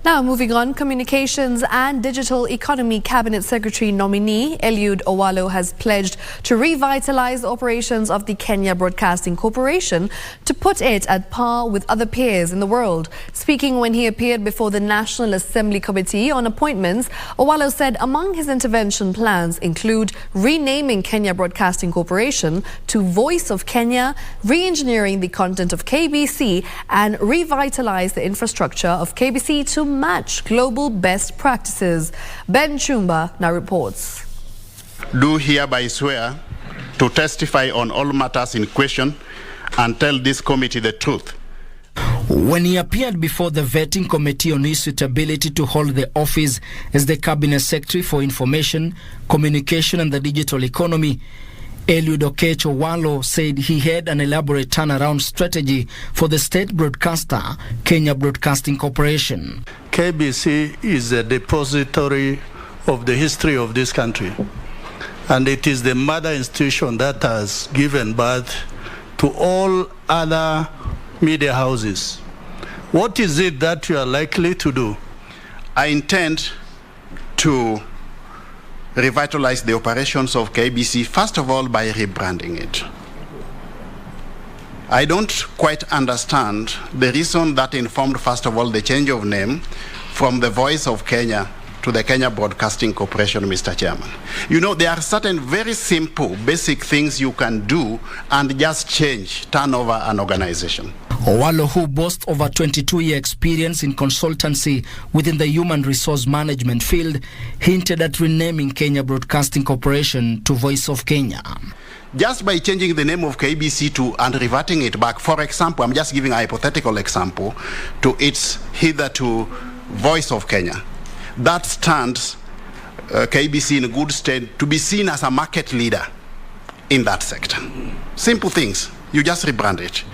Now, moving on, Communications and Digital Economy Cabinet Secretary nominee Eliud Owalo has pledged to revitalize the operations of the Kenya Broadcasting Corporation to put it at par with other peers in the world. Speaking when he appeared before the National Assembly Committee on Appointments, Owalo said among his intervention plans include renaming Kenya Broadcasting Corporation to Voice of Kenya, re-engineering the content of KBC, and revitalize the infrastructure of KBC to match global best practices. Ben Chumba now reports. Do hereby swear to testify on all matters in question and tell this committee the truth. When he appeared before the vetting committee on his suitability to hold the office as the Cabinet Secretary for Information, Communication and the Digital Economy, Eliud Owalo said he had an elaborate turnaround strategy for the state broadcaster, Kenya Broadcasting Corporation. KBC is a depository of the history of this country, and it is the mother institution that has given birth to all other media houses. What is it that you are likely to do? I intend to revitalize the operations of KBC, first of all, by rebranding it. I don't quite understand the reason that informed, first of all, the change of name from the Voice of Kenya to the Kenya Broadcasting Corporation, Mr. Chairman. You know, there are certain very simple, basic things you can do and just change, turn over an organization. Owalo, who boasts over 22-year experience in consultancy within the human resource management field, hinted at renaming Kenya Broadcasting Corporation to Voice of Kenya. Just by changing the name of KBC to and reverting it back, for example, I'm just giving a hypothetical example, to its hitherto Voice of Kenya, that stands KBC in good stead to be seen as a market leader in that sector. Simple things. You just rebrand it.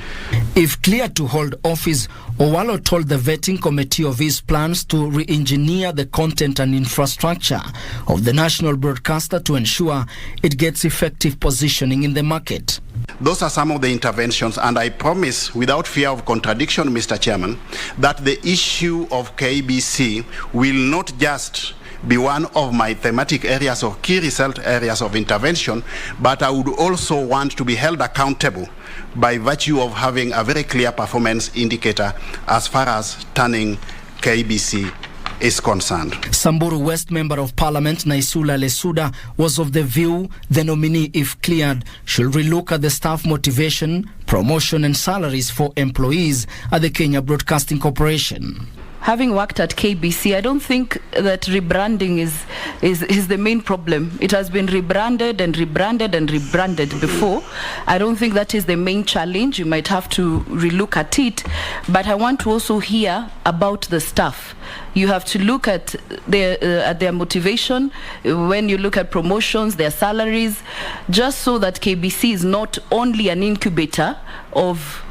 If cleared to hold office, Owalo told the vetting committee of his plans to re-engineer the content and infrastructure of the national broadcaster to ensure it gets effective positioning in the market. Those are some of the interventions, and I promise, without fear of contradiction, Mr. Chairman, that the issue of KBC will not just be one of my thematic areas or key result areas of intervention, but I would also want to be held accountable by virtue of having a very clear performance indicator as far as turning KBC is concerned. Samburu West Member of Parliament Naisula Lesuda was of the view the nominee, if cleared, should relook at the staff motivation, promotion and salaries for employees at the Kenya Broadcasting Corporation. Having worked at KBC, I don't think that rebranding is the main problem. It has been rebranded and rebranded and rebranded before. I don't think that is the main challenge. You might have to relook at it. But I want to also hear about the staff. You have to look at their motivation when you look at promotions, their salaries, just so that KBC is not only an incubator of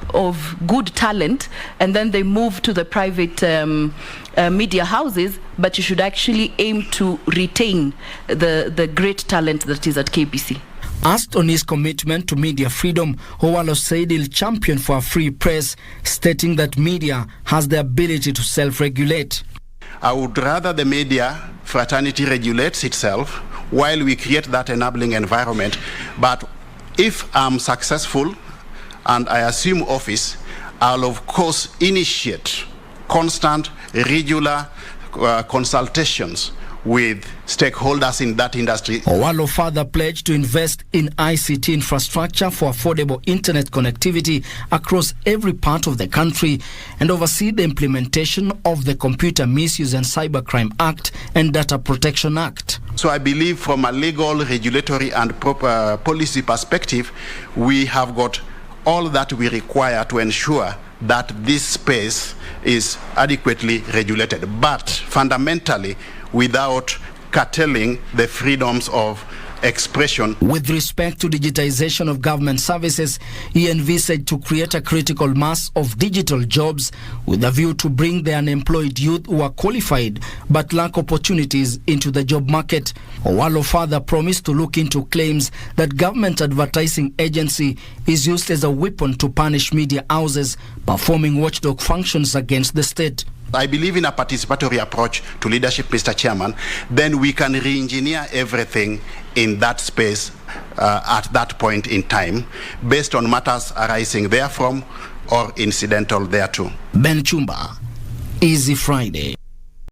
good talent and then they move to the private media houses, but you should actually aim to retain the great talent that is at KBC. Asked on his commitment to media freedom, Owalo said he'll champion for a free press, stating that media has the ability to self-regulate. I would rather the media fraternity regulates itself while we create that enabling environment. But if I'm successful and I assume office, I'll of course initiate constant, regular consultations with stakeholders in that industry. Owalo further pledged to invest in ICT infrastructure for affordable internet connectivity across every part of the country and oversee the implementation of the Computer Misuse and Cybercrime Act and Data Protection Act. So I believe from a legal, regulatory and proper policy perspective, we have got all that we require to ensure that this space is adequately regulated, but fundamentally without curtailing the freedoms of expression. With respect to digitization of government services, he envisaged to create a critical mass of digital jobs with a view to bring the unemployed youth who are qualified but lack opportunities into the job market. Owalo further promised to look into claims that government advertising agency is used as a weapon to punish media houses performing watchdog functions against the state. I believe in a participatory approach to leadership, Mr. Chairman, then we can re-engineer everything in that space at that point in time, based on matters arising therefrom or incidental thereto. Ben Chumba, Easy Friday.